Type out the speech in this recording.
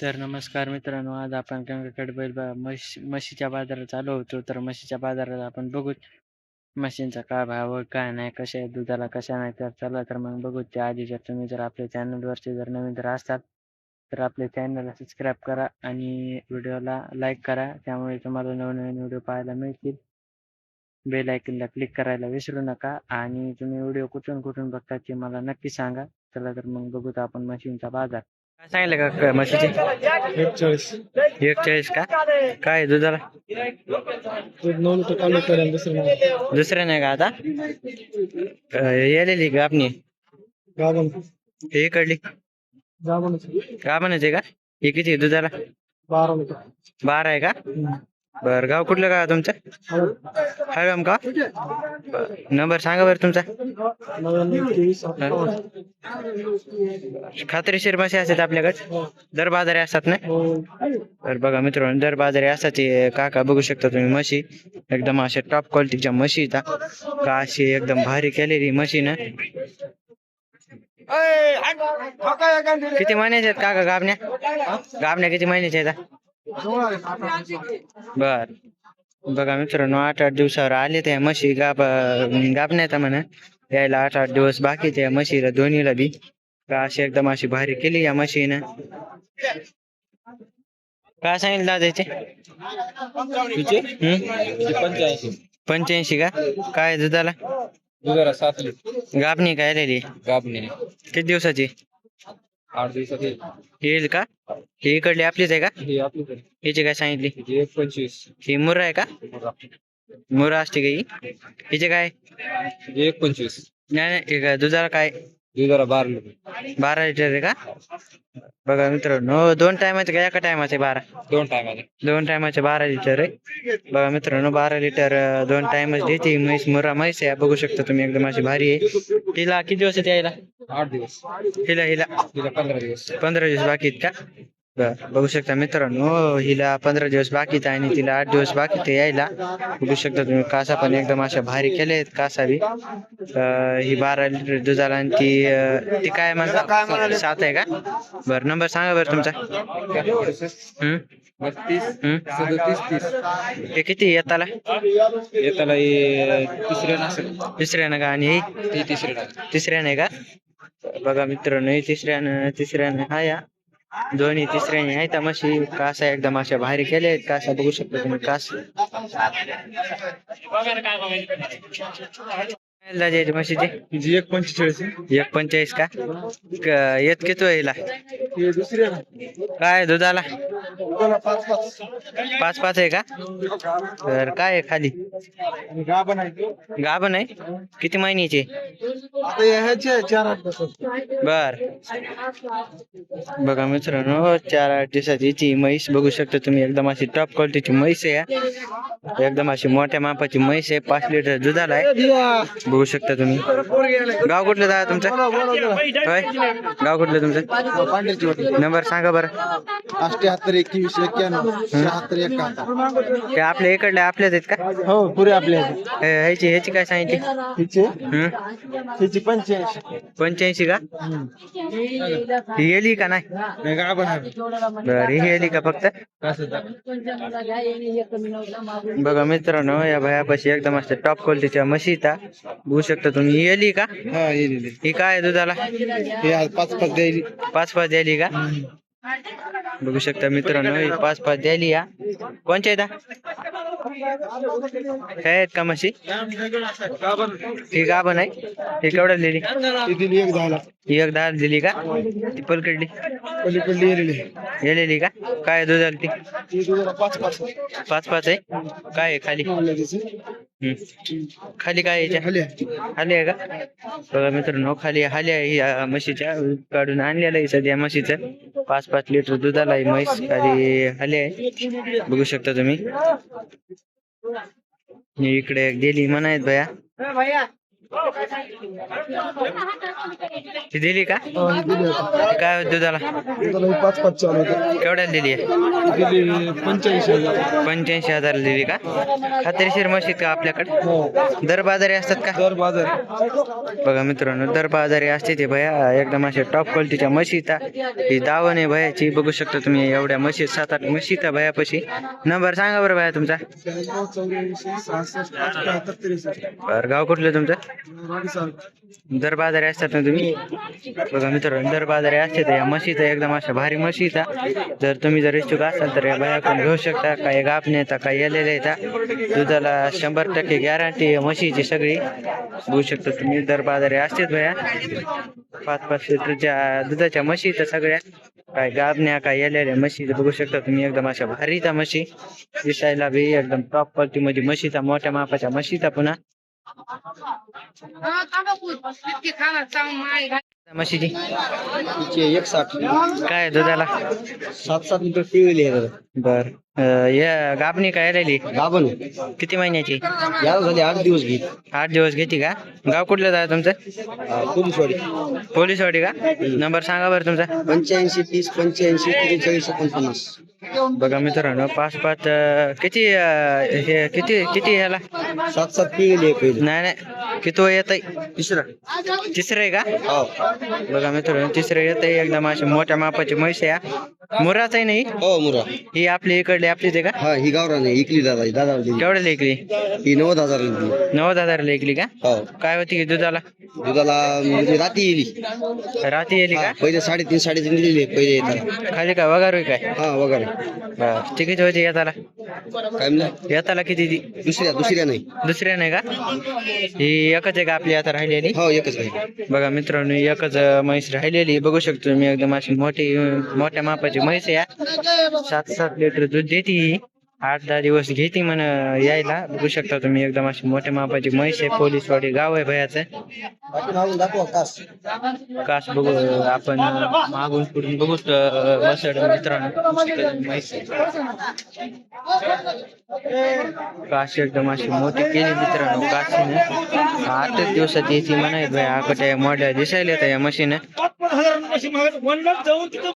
तर नमस्कार मित्रांनो, आज आपण गंगाखेड म्हशीच्या बाजारात आलो होतो. तर म्हशीच्या बाजारात आपण बघू म्हशींचा काय भाव आहे, काय नाही, कशा आहे दुधाला, कशा नाही. तर चला तर मग बघू. त्याआधी जर तुम्ही जर आपल्या चॅनलवरचे जर नवीन जर असतात तर आपल्या चॅनलला सबस्क्राईब करा आणि व्हिडिओला लाईक करा. त्यामुळे तुम्हाला नवनवीन व्हिडिओ पाहायला मिळतील. बेल आयकनला क्लिक करायला विसरू नका आणि तुम्ही व्हिडिओ कुठून कुठून बघता ते मला नक्की सांगा. चला तर मग बघूत आपण म्हशींचा बाजार. काय सांगितलं का म्हशीचे? 41 41 का? काय आहे दुधाला? दूध 9 लिटर चालू करेल दुसरं दुसऱ्या नाही का आता? येलेली का आपली? गाभण हे इकडली गाभण का म्हणायचे का? हे किती आहे दुधाला? 12 लिटर 12 आहे का? बरं, गाव कुठलं का तुमचं? हळवम का? नंबर सांगा बरं तुमचा. 99 खात्रीशीर म्हशी असतात आपल्याकडे? दर बाजारी असतात ना? तर बघा मित्रांनो, दर बाजारी असतात. काका बघू शकता तुम्ही म्हशी एकदम अशा टॉप क्वालिटीच्या म्हशी इथं का अशी एकदम भारी केलेली म्हशी ना. किती महिन्याचे आहेत काका गाबण्या? गाबण्या किती महिन्याच्या आहेत? बर, बघा मित्रांनो, 8-8 दिवसावर आले त्या म्हशी गाबण्यात म्हणा. यायला 8-8 दिवस बाकी त्या म्हशीला दोन्हीला बी का अशी एकदम अशी भारी केली या म्हशीनं. काय सांगितलं दादाचे? 85 का? काय दुधाला? 7 लिटर गाबणी काय आलेली? गाभणे किती दिवसाची? 8 दिवसात येईल का? ही इकडली आपलीच आहे का? हे आपली हिची काय सांगितली? 1.25 ही मुर्रा आहे का? मुर्रा असते का ही? हिचे काय? 1.25 नाही नाही, हे काय दुधाला काय? दुधाला 12 लिटर 12 लिटर आहे का? बघा मित्रांनो, 2 टायमाचे का एका टायमाचे 12? 2 टायमाला 2 टायमाचे 12 लिटर आहे. बघा मित्रांनो, 12 लिटर 2 टायमच देते म्हैस. मुर्रा म्हैस आहे, बघू शकता तुम्ही, एकदम अशी भारी आहे. हिला किती दिवस आहेत यायला? 8 दिवस हिला हिला तिला 15 दिवस 15 दिवस बाकी आहेत का? बरं, बघू शकता मित्रांनो, हिला 15 दिवस बाकी आहेत आणि तिला 8 दिवस बाकी ते यायला. बघू शकता तुम्ही, कासा पण एकदम अशा भारी केले आहेत कासा बी. ही 12 लिटर दुधाला आणि ती काय म्हणतात? 7 आहे का? बरं, नंबर सांगा बरं तुमचा. 32 हम्म. 37 30 हे किती येताला? येताला तिसऱ्या नसेल तिसऱ्यानं का? आणि ही ती तिसऱ्या तिसऱ्याने का? बघा मित्रांनो, ही तिसऱ्याने हा या दोन्ही तिसऱ्याने आहे त्या म्हशी. कासा एकदम अशा भारी केले आहेत कासा, बघू शकता तुम्ही कास. दाजी म्हशीचे जी 1.45 1.45 का? येत किती येईल? हे दुसऱ्या काय दुधाला? 5 5 आहे का? तर काय आहे खाली? गाभण आहे गाभण आहे? किती महिन्याची? आता ह्याचे 4-8 दिवस बर, बघा मित्रांनो, 4-8 दिवसाची ती म्हैस बघू शकता तुम्ही, एकदम अशी टॉप क्वालिटीची म्हैस आहे. एकदम अशी मोठ्या मापाची म्हैस आहे. 5 लिटर दुधाला आहे, बघू शकता तुम्ही. गाव कुठलं दादा तुमचं? होय, गाव कुठलं तुमचं? नंबर सांगा बरं. 78 21 91 76 71 ते आपल्या इकडले आपल्याच आहेत का? हो पुरे आपले ह्याची काय सांगितली? हिचे हम्म, हिची 85 85 का? ही गेली का नाही? गाभण आहे बरं, ही गेली का फक्त? बघा मित्रांनो, या भयापाशी एकदम असते टॉप क्वालिटीच्या म्हशीता, बघू शकता तुम्ही. ही गेली का? हा येईल ही काय दुधाला? हे 5-5 द्यायली 5 द्यायली का? बघू शकता मित्रांनो, ही 5 द्यायली. या कोणच्या आहेत? काय आहेत का म्हशी? ही गाभण आहे. ही केवढ्या दिली? दिली 1 10 ही 10 दिली का? ती पलकडली पलीकडली येलेली गेलेली का? काय दुधाला ती? ती दुधाला 5-5 5 आहे. काय आहे खाली? खाली काय याच्या? खाली आहे का? बघा मित्रांनो, खाली खाली आहे या म्हशीच्या. काढून आणलेलं आहे सध्या म्हशीचं. 5 लिटर दुधाला आहे म्हैस. खाली खाली आहे, बघू शकता तुम्ही. इकडे गेली म्हणायत भया. ती दिली का? ही दिली आता. काय होत दुधाला? दुधाला ही 5-5 चालू होतं. केवढ्याला दिली आहे? ही दिली 85,000. 85,000 दिली का? खात्रीशीर म्हशी आहेत का आपल्याकडे? हो. दर बाजारी असतात का? दर बाजार. बघा मित्रांनो, दर बाजारी असते ते भया एकदम अशा टॉप क्वालिटीच्या म्हशी ही दावण आहे भयाची. बघू शकता तुम्ही एवढ्या म्हशी 7-8 म्हशी त्या भयापाशी. नंबर सांगा बरं भया तुमचा. 84 बरं, गाव कुठलं तुमचं? राडीसार. दर बाजारी असतात ना तुम्ही? बघा मित्रांनो, दर बाजारी असते तर या म्हशीचा एकदम अशा भारी म्हशीचा जर तुम्ही जर इच्छुक असाल तर या भयाकडून घेऊ शकता. काही गापणे येतात, काही येलेले येतात. दुधाला 100% गॅरंटी म्हशीची सगळी. बघू शकता तुम्ही दर बाजारी असतेच भया. 5-5 लिटरच्या दुधाच्या म्हशी तर सगळ्या काय गाबण्या काय येलेल्या म्हशी बघू शकता तुम्ही एकदम अशा भारीच्या म्हशी. दिसायला बी एकदम टॉप क्वालिटी मध्ये म्हशीचा, मोठ्या मापाच्या म्हशीचा. पुन्हा म्हशीची 160. काय दुधाला 7-7 लिटर पिळली आहे. बर. या गाबणी काय राहिली? गाभण किती महिन्याची? याला झाले 8 दिवस घेत. 8 दिवस घेते का? गाव कुठलं जाय तुमचं? पोलीसवाडी. पोलीसवाडी का? नंबर सांगा बरं तुमचा. 85 30 85 43 49. बघा मित्रांनो, 5-5 किती हे किती ह्याला? 7-7 पिळली आहे पहिले. नाही, किती येत आहे? तिसरा. तिसरं आहे का? हो. बघा मित्रांनो, तिसरं येत आहे. एकदम अशी मोठ्या मापाची म्हैस आहे. मुराच आहे नाही हो मुरा. ही आपली इकडली आपलीच आहे का? हा ही गावरान आहे. इकली दादा दिली. केवढ्याला ऐकली? ही 90,000 दिली. 90,000 ऐकली का? हो. काय होती की दुधाला? दुधाला म्हणजे राती येली. राती येली का? पहिले 3.5 दिलेली आहे पहिले येताना. खाली काय वगारू काय? हा वगैरे. ती किती होती येताला? काय म्हणलं? येताला किती ती? दुसऱ्या नाही. दुसऱ्या नाही का? ही एकच आहे का आपली आता राहिलेली? हो एकच आहे. बघा मित्रांनो, एकच म्हैस राहिलेली बघू शकतो मी. एकदम अशी मोठ्या मापाची म्हैस आहे. 7-7 लिटर दूध देते ही. 8-10 दिवस घेते म्हण यायला. बघू शकता तुम्ही एकदम अशी मोठ्या मापाची म्हैस आहे. पोलीसवाडी गाव आहे भयाचं. दाखवा कास. कास बघू आपण मागून पुढून बघू मसड मित्रांनो. म्हैस कास एकदम अशी मोठी केली मित्रांनो. काशीने 8 दिवसात येते म्हणाय भया. आकट्या मोठ्या दिसायला येतात या मशीन.